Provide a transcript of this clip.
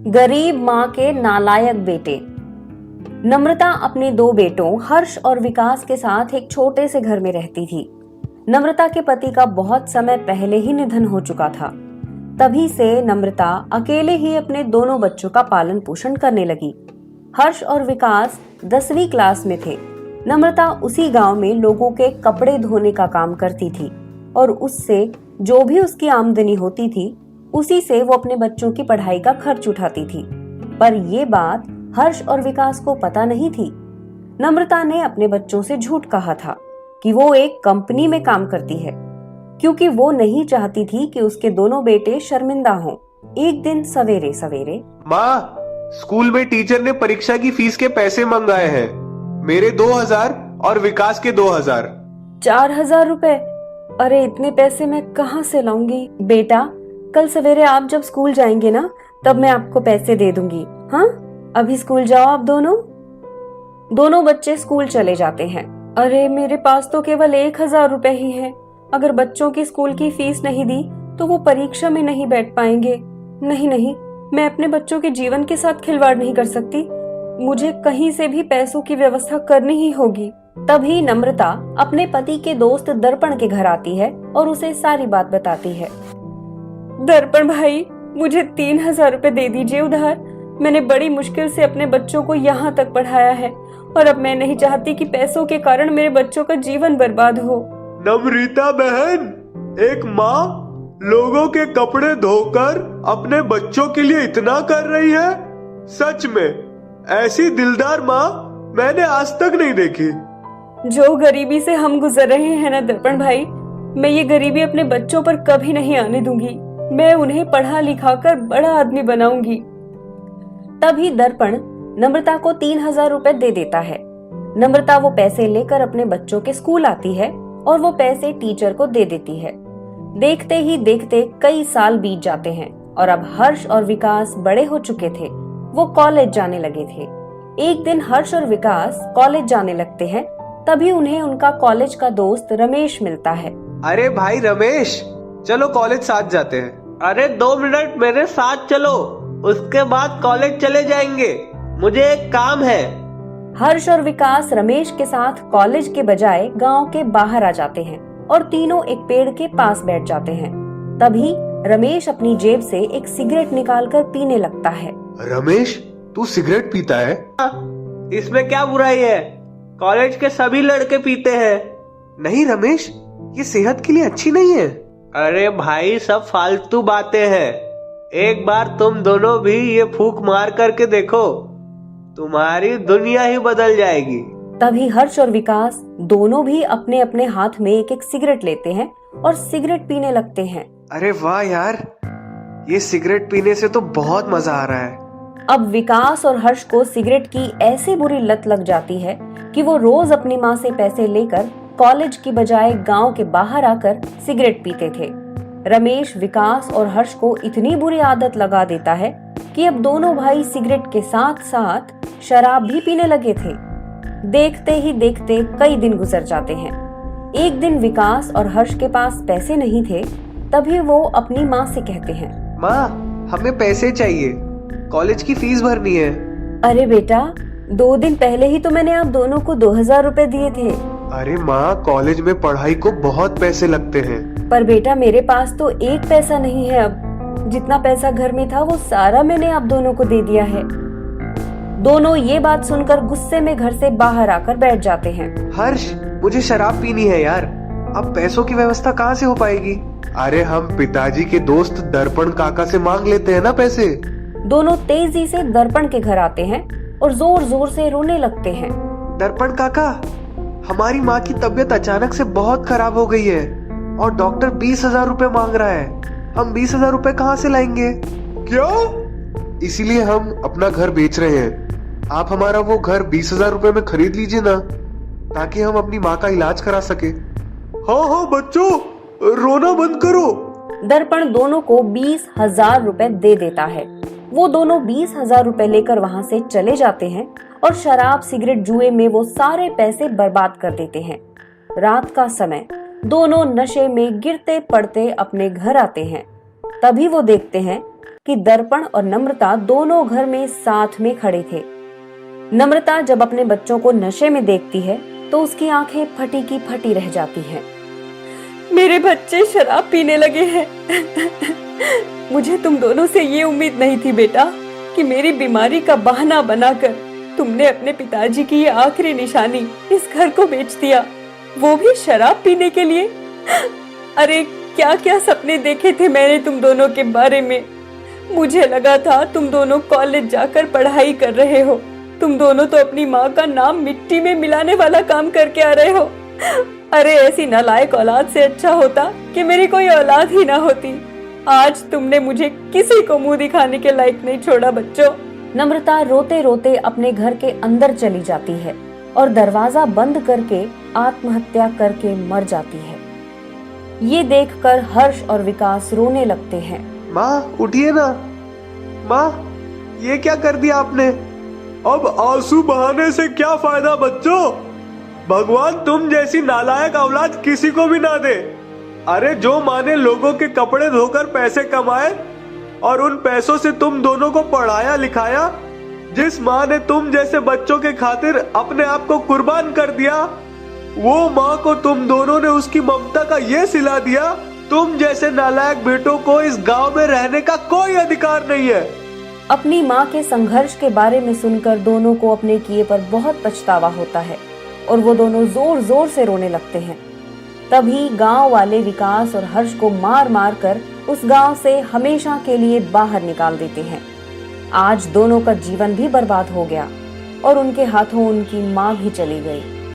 गरीब माँ के नालायक बेटे। नम्रता अपने दो बेटों हर्ष और विकास के साथ एक छोटे से घर में रहती थी। नम्रता के पति का बहुत समय पहले ही निधन हो चुका था। तभी से नम्रता अकेले ही अपने दोनों बच्चों का पालन पोषण करने लगी। हर्ष और विकास 10वीं क्लास में थे। नम्रता उसी गांव में लोगों के कपड़े धोने का काम करती थी और उससे जो भी उसकी आमदनी होती थी उसी से वो अपने बच्चों की पढ़ाई का खर्च उठाती थी। पर ये बात हर्ष और विकास को पता नहीं थी। नम्रता ने अपने बच्चों से झूठ कहा था कि वो एक कंपनी में काम करती है, क्योंकि वो नहीं चाहती थी कि उसके दोनों बेटे शर्मिंदा हों। एक दिन सवेरे सवेरे, माँ, स्कूल में टीचर ने परीक्षा की फीस के पैसे मंगाए हैं। मेरे 2000 और विकास के 2000। 4000 रुपए? अरे इतने पैसे मैं कहाँ से लाऊंगी? बेटा, कल सवेरे आप जब स्कूल जाएंगे ना, तब मैं आपको पैसे दे दूंगी। हाँ, अभी स्कूल जाओ आप दोनों। दोनों बच्चे स्कूल चले जाते हैं। अरे मेरे पास तो केवल 1000 रुपए ही है। अगर बच्चों की स्कूल की फीस नहीं दी तो वो परीक्षा में नहीं बैठ पाएंगे। नहीं नहीं, मैं अपने बच्चों के जीवन के साथ खिलवाड़ नहीं कर सकती। मुझे कहीं से भी पैसों की व्यवस्था करनी ही होगी। तभी नम्रता अपने पति के दोस्त दर्पण के घर आती है और उसे सारी बात बताती है। दर्पण भाई, मुझे 3000 रुपए दे दीजिए उधार। मैंने बड़ी मुश्किल से अपने बच्चों को यहाँ तक पढ़ाया है और अब मैं नहीं चाहती कि पैसों के कारण मेरे बच्चों का जीवन बर्बाद हो। नम्रता बहन, एक माँ लोगों के कपड़े धोकर अपने बच्चों के लिए इतना कर रही है? सच में ऐसी दिलदार माँ मैंने आज तक नहीं देखी। जो गरीबी से हम गुजर रहे हैं ना दर्पण भाई, मैं ये गरीबी अपने बच्चों पर कभी नहीं आने दूंगी। मैं उन्हें पढ़ा लिखा कर बड़ा आदमी बनाऊंगी। तभी दर्पण नम्रता को 3000 रुपए दे देता है। नम्रता वो पैसे लेकर अपने बच्चों के स्कूल आती है और वो पैसे टीचर को दे देती है। देखते ही देखते कई साल बीत जाते हैं और अब हर्ष और विकास बड़े हो चुके थे। वो कॉलेज जाने लगे थे। एक दिन हर्ष और विकास कॉलेज जाने लगते हैं। तभी उन्हें उनका कॉलेज का दोस्त रमेश मिलता है। अरे भाई रमेश, चलो कॉलेज साथ जाते हैं। अरे 2 मिनट मेरे साथ चलो, उसके बाद कॉलेज चले जाएंगे, मुझे एक काम है। हर्ष और विकास रमेश के साथ कॉलेज के बजाय गांव के बाहर आ जाते हैं और तीनों एक पेड़ के पास बैठ जाते हैं। तभी रमेश अपनी जेब से एक सिगरेट निकालकर पीने लगता है। रमेश, तू सिगरेट पीता है? इसमें क्या बुराई है? कॉलेज के सभी लड़के पीते हैं। नहीं रमेश, ये सेहत के लिए अच्छी नहीं है। अरे भाई, सब फालतू बातें हैं। एक बार तुम दोनों भी ये फूंक मार करके देखो, तुम्हारी दुनिया ही बदल जाएगी। तभी हर्ष और विकास दोनों भी अपने अपने हाथ में एक एक सिगरेट लेते हैं और सिगरेट पीने लगते हैं। अरे वाह यार, ये सिगरेट पीने से तो बहुत मजा आ रहा है। अब विकास और हर्ष को सिगरेट की ऐसी बुरी लत लग जाती है कि वो रोज अपनी माँ से पैसे लेकर कॉलेज की बजाय गांव के बाहर आकर सिगरेट पीते थे। रमेश विकास और हर्ष को इतनी बुरी आदत लगा देता है कि अब दोनों भाई सिगरेट के साथ साथ शराब भी पीने लगे थे। देखते ही देखते कई दिन गुजर जाते हैं। एक दिन विकास और हर्ष के पास पैसे नहीं थे। तभी वो अपनी माँ से कहते हैं, माँ, हमें पैसे चाहिए, कॉलेज की फीस भरनी है। अरे बेटा, 2 दिन पहले ही तो मैंने आप दोनों को 2000 रुपए दिए थे। अरे माँ, कॉलेज में पढ़ाई को बहुत पैसे लगते हैं। पर बेटा, मेरे पास तो एक पैसा नहीं है। अब जितना पैसा घर में था वो सारा मैंने आप दोनों को दे दिया है। दोनों ये बात सुनकर गुस्से में घर से बाहर आकर बैठ जाते हैं। हर्ष, मुझे शराब पीनी है यार, अब पैसों की व्यवस्था कहाँ से हो पाएगी? अरे हम पिताजी के दोस्त दर्पण काका से मांग लेते हैं ना पैसे। दोनों तेजी से दर्पण के घर आते हैं और जोर जोर से रोने लगते हैं। दर्पण काका, हमारी माँ की तबीयत अचानक से बहुत खराब हो गई है और डॉक्टर 20,000 रुपए मांग रहा है। हम 20,000 रुपए कहाँ से लाएंगे? क्या? इसीलिए हम अपना घर बेच रहे हैं। आप हमारा वो घर 20,000 रुपए में खरीद लीजिए ना, ताकि हम अपनी माँ का इलाज करा सके। हाँ हाँ बच्चों, रोना बंद करो। दर्पण दोनों को 20,000 रुपए दे देता है। वो दोनों 20,000 रुपए लेकर वहां से चले जाते हैं और शराब सिगरेट जुए में वो सारे पैसे बर्बाद कर देते हैं। रात का समय, दोनों नशे में गिरते पड़ते अपने घर आते हैं। तभी वो देखते हैं कि दर्पण और नम्रता दोनों घर में साथ में खड़े थे। नम्रता जब अपने बच्चों को नशे में देखती है तो उसकी आंखें फटी की फटी रह जाती हैं। मेरे बच्चे शराब पीने लगे हैं। मुझे तुम दोनों से ये उम्मीद नहीं थी बेटा कि मेरी बीमारी का बहाना बनाकर तुमने अपने पिताजी की ये आखिरी निशानी इस घर को बेच दिया, वो भी शराब पीने के लिए। अरे क्या क्या सपने देखे थे मैंने तुम दोनों के बारे में। मुझे लगा था तुम दोनों कॉलेज जाकर पढ़ाई कर रहे हो। तुम दोनों तो अपनी माँ का नाम मिट्टी में मिलाने वाला काम करके आ रहे हो। अरे ऐसी नालायक औलाद से अच्छा होता कि मेरी कोई औलाद ही ना होती। आज तुमने मुझे किसी को मुंह दिखाने के लायक नहीं छोड़ा बच्चों। नम्रता रोते रोते अपने घर के अंदर चली जाती है और दरवाजा बंद करके आत्महत्या करके मर जाती है। ये देखकर हर्ष और विकास रोने लगते हैं। माँ उठिए ना। माँ ये क्या कर दिया आपने? अब आंसू बहाने से क्या फायदा बच्चों? भगवान तुम जैसी नालायक औलाद किसी को भी ना दे। अरे जो माँ ने लोगों के कपड़े धोकर पैसे कमाए और उन पैसों से तुम दोनों को पढ़ाया लिखाया, जिस माँ ने तुम जैसे बच्चों के खातिर अपने आप को कुर्बान कर दिया, वो माँ को तुम दोनों ने उसकी ममता का ये सिला दिया। तुम जैसे नालायक बेटों को इस गांव में रहने का कोई अधिकार नहीं है। अपनी माँ के संघर्ष के बारे में सुनकर दोनों को अपने किए पर बहुत पछतावा होता है और वो दोनों जोर जोर से रोने लगते हैं। तभी गांव वाले विकास और हर्ष को मार मार कर उस गांव से हमेशा के लिए बाहर निकाल देते हैं। आज दोनों का जीवन भी बर्बाद हो गया और उनके हाथों उनकी माँ भी चली गई।